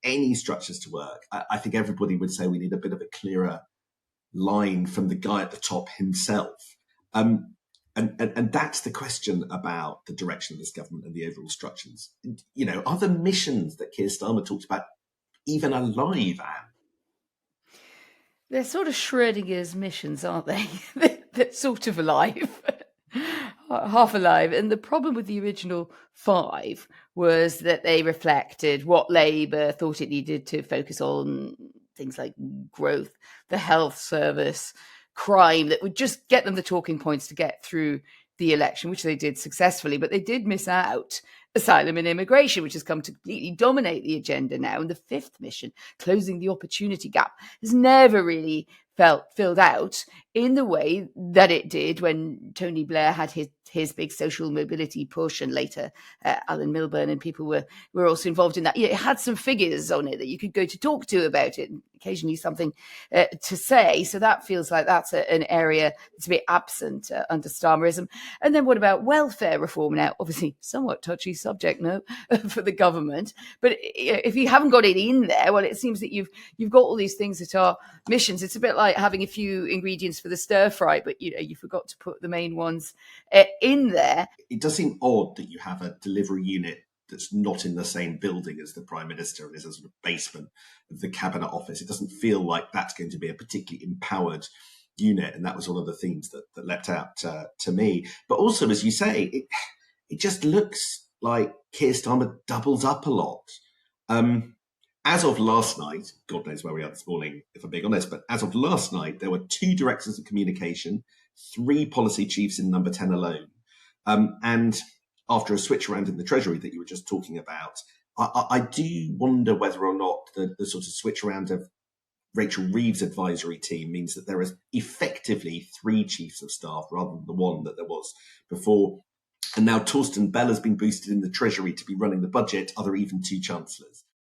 any structures to work, I think everybody would say we need a bit of a clearer line from the guy at the top himself. And that's the question about the direction of this government and the overall structures. Are the missions that Keir Starmer talked about even alive, Anne? They're sort of Schrodinger's missions, aren't they? They're sort of alive. Half alive. And the problem with the original 5 was that they reflected what Labour thought it needed to focus on, things like growth, the health service, crime, that would just get them the talking points to get through the election, which they did successfully. But they did miss out asylum and immigration, which has come to completely dominate the agenda now. And the 5th mission, closing the opportunity gap, has never really felt filled out in the way that it did when Tony Blair had his big social mobility push, and later Alan Milburn and people were also involved in that. It had some figures on it that you could go to talk to about it, and occasionally something to say. So that feels like that's an area that's a bit absent under Starmerism. And then what about welfare reform? Now, obviously, somewhat touchy subject, no, for the government. But if you haven't got it in there, well, it seems that you've got all these things that are missions. It's a bit like having a few ingredients for the stir fry, but you forgot to put the main ones in there. It does seem odd that you have a delivery unit that's not in the same building as the Prime Minister and is a sort of basement of the Cabinet Office. It doesn't feel like that's going to be a particularly empowered unit, and that was one of the themes that leapt out to me. But also, as you say, it just looks like Keir Starmer doubles up a lot. As of last night, God knows where we are this morning, if I'm being honest, but as of last night, there were 2 directors of communication, 3 policy chiefs in number 10 alone. And after a switch around in the Treasury that you were just talking about, I do wonder whether or not the sort of switch around of Rachel Reeves' advisory team means that there is effectively 3 chiefs of staff rather than the 1 that there was before. And now Torsten Bell has been boosted in the Treasury to be running the budget. Are there even 2 chancellors?